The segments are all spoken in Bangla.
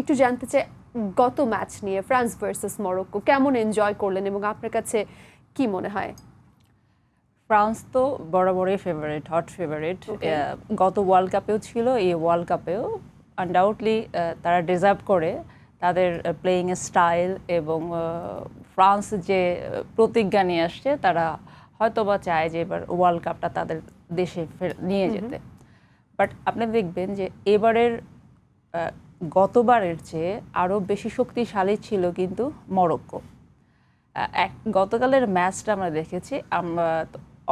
একটু জানতে চাই গত ম্যাচ নিয়ে ফ্রান্স ভার্সেস মরক্কো কেমন এনজয় করলেন এবং আপনার কাছে কি মনে হয়? ফ্রান্স তো বরাবরই ফেভারিট, হট ফেভারিট। গত ওয়ার্ল্ড কাপেও ছিল, এই ওয়ার্ল্ড কাপেও আনডাউটলি তারা ডিজার্ভ করে। তাদের প্লেয়িং স্টাইল এবং ফ্রান্স যে প্রতিজ্ঞা নিয়ে আসছে, তারা হয়তোবা চায় যে এবার ওয়ার্ল্ড কাপটা তাদের দেশে নিয়ে যেতে। বাট আপনি দেখবেন যে এবারের গতবারের চেয়ে আরও বেশি শক্তিশালী ছিল কিন্তু মরক্কো। গতকালের ম্যাচটা আমরা দেখেছি, আমরা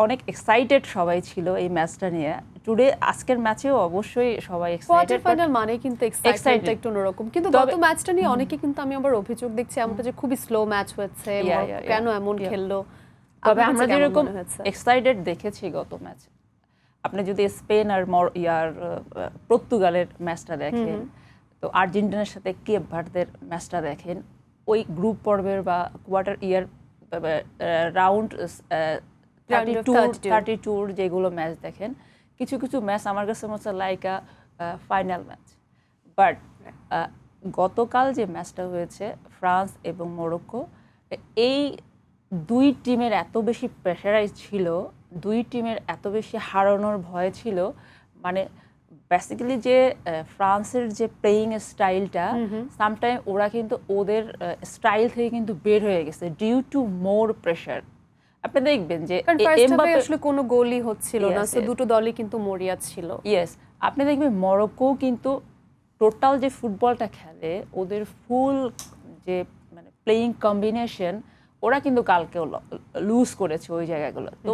অনেক এক্সাইটেড সবাই ছিল এই ম্যাচটা নিয়ে। টুডে আজকের ম্যাচেও অবশ্যই সবাই এক্সাইটেড। কোয়ার্টার ফাইনাল মানে কিন্তু এক্সাইটমেন্টটা একটু অন্যরকম, কিন্তু গত ম্যাচটা নিয়ে অনেকে কিন্তু আমি আবার অভিযোগ দেখছি এমনটা যে খুবই স্লো ম্যাচ হয়েছে, কেন এমন খেললো। তবে আমরা যেরকম এক্সাইটেড দেখেছি গত ম্যাচে, আপনি যদি স্পেন আর পর্তুগালের ম্যাচটা দেখেন, তো আর্জেন্টিনার সাথে কেপ ভার্দের ম্যাচটা দেখেন, ওই গ্রুপ পর্বের বা কোয়ার্টার রাউন্ড 32 যেগুলো ম্যাচ দেখেন, কিছু কিছু ম্যাচ আমার কাছে মনে হচ্ছে লাইক ফাইনাল ম্যাচ। বাট গতকাল যে ম্যাচটা হয়েছে ফ্রান্স এবং মরক্কো, এই দুই টিমের এত বেশি প্রেশারাইজ ছিল, দুই টিমের এত বেশি হারানোর ভয় ছিল। মানে বেসিক্যালি যে ফ্রান্সের যে প্লেয়িং স্টাইলটা, সামটাইম ওরা কিন্তু ওদের স্টাইল থেকে কিন্তু বের হয়ে গেছে ডিউ টু মোর প্রেশার। আপনি দেখবেন যে এমবাপ্পে আসলে কোনো গোলই হচ্ছিল না, সো দুটো দলই কিন্তু মরিয়া ছিল। ইয়েস, আপনি দেখবেন মরক্কো কিন্তু টোটাল যে ফুটবলটা খেলে, ওদের ফুল যে মানে প্লেয়িং কম্বিনেশন, ওরা কিন্তু কালকেও লুজ করেছে ওই জায়গাগুলো। তো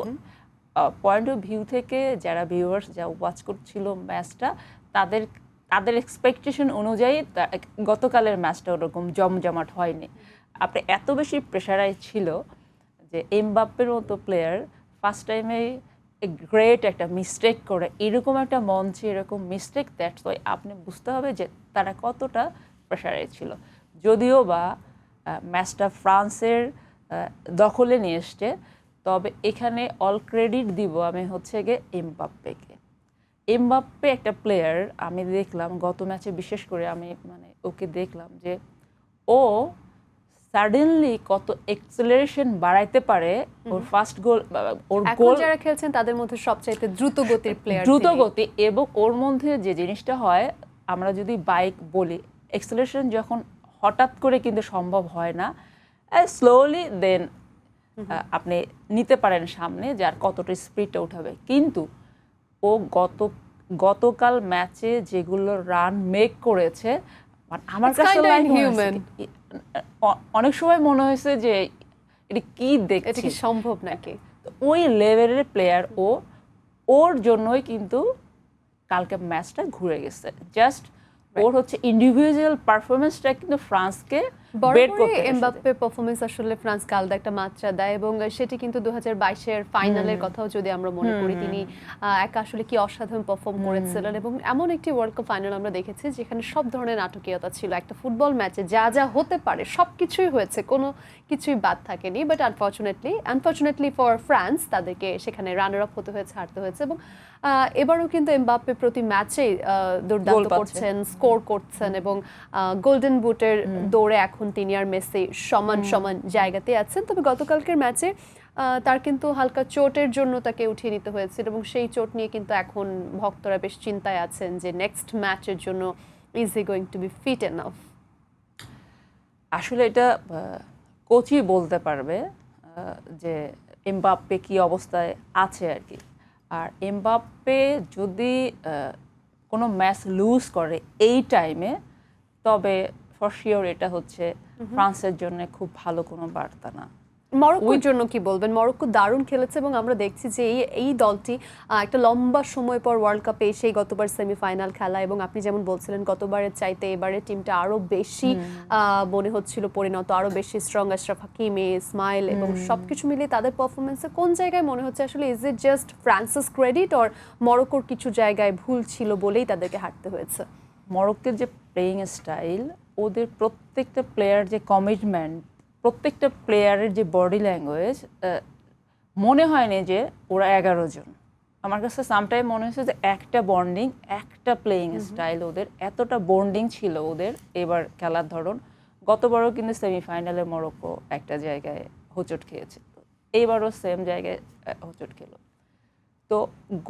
পয়েন্ট অফ ভিউ থেকে যারা ভিউয়ার্স যা ওয়াচ করছিল ম্যাচটা, তাদের এক্সপেকটেশন অনুযায়ী গতকালের ম্যাচটা ওরকম জমজমাট হয়নি। আপনি এত বেশি প্রেশারাইজ ছিল যে এমবাপ্পের মতো প্লেয়ার ফার্স্ট টাইমেই গ্রেট একটা মিস্টেক করে, এরকম একটা মঞ্চে এরকম মিস্টেক, দ্যাটস ওয়াই আপনি বুঝতে হবে যে তারা কতটা প্রেশারাইজ ছিল। যদিও বা ম্যাচটা ফ্রান্সের দখলে নিয়ে এসছে, তবে এখানে অল ক্রেডিট দিব আমি হচ্ছে গিয়ে এমবাপ্পেকে। এমবাপ্পে একটা প্লেয়ার, আমি দেখলাম গত ম্যাচে বিশেষ করে আমি মানে ওকে দেখলাম যে ও সাডেনলি কত এক্সেলারেশন বাড়াইতে পারে। ওর ফার্স্ট গোল, ওর গোল যারা খেলছেন তাদের মধ্যে সবচাইতে দ্রুত গতির প্লেয়ার, দ্রুত গতি। এবং ওর মধ্যে যে জিনিসটা হয়, আমরা যদি বাইক বলি, এক্সেলারেশন যখন হঠাৎ করে কিন্তু সম্ভব হয় না, স্লোলি দেন আপনি নিতে পারেন সামনে, যার কতটা স্পিডটা উঠাবে। কিন্তু ও গতকাল ম্যাচে যেগুলো রান মেক করেছে, আমার কাছে অনেক সময় মনে হয়েছে যে এটা কি দেখছি, সম্ভব নাকি। ওই লেভেলের প্লেয়ার ও, ওর জন্যই কিন্তু কালকে ম্যাচটা ঘুরে গেছে। জাস্ট ওর হচ্ছে ইন্ডিভিজুয়াল পারফরমেন্সটা কিন্তু ফ্রান্সকে বেট করতে। এমবাপ্পের পারফরমেন্স আসলে ফ্রান্স আলাদা একটা মাত্রা দেয়, এবং সেটি কিন্তু 2022-এর ফাইনালের কথাও যদি আমরা মনে করি, তিনি একা আসলে কি অসাধারণ পারফর্ম করেছিলেন। এবং এমন একটি ওয়ার্ল্ড কাপ ফাইনাল আমরা দেখেছি যেখানে সব ধরনের নাটকীয়তা ছিল। একটা ফুটবল ম্যাচে যা যা হতে পারে সব কিছুই হয়েছে, কোনো কিছুই বাদ থাকেনি। বাট আনফর্চুনেটলি ফর ফ্রান্স, তাদেরকে সেখানে রানার আপ হতে হয়েছে, হারতে হয়েছে। এবং এবারও কিন্তু এমবাপ্পে প্রতি ম্যাচেই দুর্দান্ত করছেন, স্কোর করছেন, এবং গোল্ডেন বুটের দৌড়ে এখন তিনি আর মেসি সমান সমান জায়গাতে আছেন। তবে গতকালকের ম্যাচে তার কিন্তু হালকা চোটের জন্য তাকে উঠিয়ে নিতে হয়েছিল, এবং সেই চোট নিয়ে কিন্তু এখন ভক্তরা বেশ চিন্তায় আছেন যে নেক্সট ম্যাচের জন্য is he going to be fit enough. আসলে এটা কোচই বলতে পারবে যে এমবাপ্পে কি অবস্থায় আছে আর কি। আর এমবাপ্পে যদি কোনো ম্যাচ লুজ করে এই টাইমে, তবে ফর শিওর এটা হচ্ছে ফ্রান্সের জন্য খুব ভালো কোনো বার্তা না। মরক্কোর জন্য কি বলবেন? মরক্কো দারুণ খেলেছে, এবং আমরা দেখছি যে এই দলটি একটা লম্বা সময় পর ওয়ার্ল্ড কাপে এসেই গতবার সেমিফাইনাল খেলা, এবং আপনি যেমন বলছিলেন গতবারের চাইতে এবারের টিমটা আরো বেশি মনে হচ্ছিল পরিণত, আরো বেশি স্ট্রং। আশরাফ হাকিমি, ইসমাইল, এবং সবকিছু মিলিয়ে তাদের পারফরমেন্সে কোন জায়গায় মনে হচ্ছে আসলে is it just Frances credit, or মরক্কোর কিছু জায়গায় ভুল ছিল বলেই তাদেরকে হারতে হয়েছে? মরক্কোর যে প্লেয়িং স্টাইল, ওদের প্রত্যেকটা প্লেয়ার যে কমিটমেন্ট, প্রত্যেকটা প্লেয়ারের যে বডি ল্যাঙ্গুয়েজ, মনে হয়নি যে ওরা 11 জন। আমার কাছে সামটাইম মনে হয়েছে যে একটা বন্ডিং, একটা প্লেইং স্টাইল, ওদের এতটা বন্ডিং ছিল ওদের এবার খেলার ধরন। গতবারও কিন্তু সেমিফাইনালে মরক্কো একটা জায়গায় হোঁচট খেয়েছে, তো এইবারও সেম জায়গায় হোঁচট খেলো। তো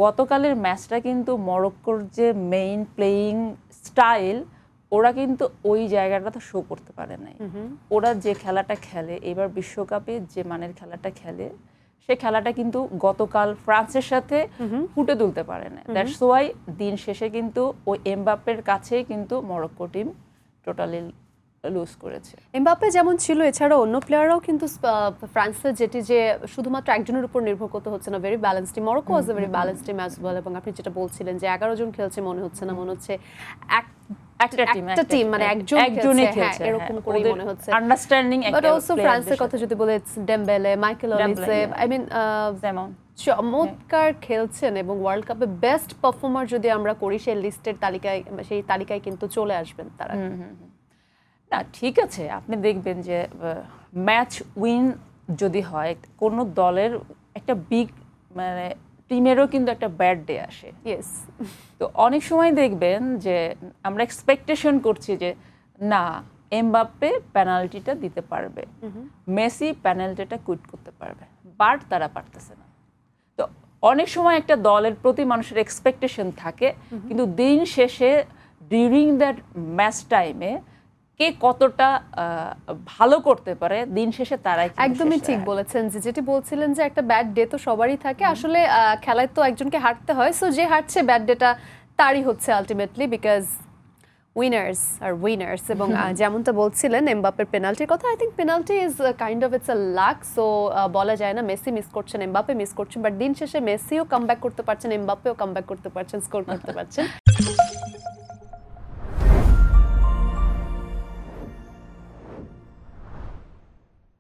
গতকালের ম্যাচটা কিন্তু মরক্কোর যে মেইন প্লেইং স্টাইল, ওরা কিন্তু ওই জায়গাটা তো শো করতে পারে নাই। ওরা যে খেলাটা খেলে এবার বিশ্বকাপে, যে মানের খেলাটা খেলে, সে খেলাটা কিন্তু গতকাল ফ্রান্সের সাথে ফুটে তুলতে পারে না। দ্যাটস ওয়াই দিন শেষে কিন্তু ওই এমবাপ্পের কাছেই কিন্তু মরক্কো টিম টোটালি লুজ করেছে। এমবাপ্পে যেমন ছিল, এছাড়া অন্য প্লেয়াররাও কিন্তু ফ্রান্সের যেটি যে শুধুমাত্র একজনের উপর নির্ভর করতে হচ্ছে না, very balance team. Morocco was a very balance team as well. এবং আপনি যেটা বলছিলেন যে 11 জন খেলছে, মনে হচ্ছে না, মনে হচ্ছে একটা টিম, মানে একজনই খেলছে, এরকম করে মনে হচ্ছে। আন্ডারস্ট্যান্ডিং একটা। বাট অলসো ফ্রান্সের কথা যদি বলে, ডেমবেলে, মাইকেল ওলিসে, আই মিন চমৎকার খেলছেন এবং ওয়ার্ল্ড কাপে বেস্ট পারফর্মার যদি আমরা করি সেই লিস্টের তালিকায়, সেই তালিকায় কিন্তু চলে আসবেন তারা। না ঠিক আছে, আপনি দেখবেন যে ম্যাচ উইন যদি হয় কোনো দলের, একটা বিগ মানে টিমেরও কিন্তু একটা ব্যাড ডে আসে। ইয়েস। তো অনেক সময় দেখবেন যে আমরা এক্সপেকটেশন করছি যে না, এমবাপ্পে পেনাল্টিটা দিতে পারবে, মেসি পেনাল্টিটা কুইট করতে পারবে, বাট তারা পারতেছে না। তো অনেক সময় একটা দলের প্রতি মানুষের এক্সপেকটেশন থাকে, কিন্তু দিন শেষে ডিউরিং দ্যাট ম্যাচ টাইমে কে কতটা ভালো করতে পারে, দিন শেষে তারাই। একদমই ঠিক বলেছেন, যে যেটি বলছিলেন যে একটা ব্যাড ডে তো সবারই থাকে আসলে, খেলায় তো একজনকে হারতে হয়, সো যে হারছে ব্যাড ডেটা তারই হচ্ছে ultimately, because winners are winners. এবং যেমনটা বলছিলেন এমবাপ্পের পেনাল্টির কথা, I think penalty is kind of it's a luck, so বলা যায় না মেসি মিস করছেন, এমবাপ্পে মিস করছেন, বাট দিন শেষে মেসিও কামব্যাক করতে পারছেন, এমবাপ্পেও কামব্যাক করতে পারছেন, স্কোর করতে পারছেন।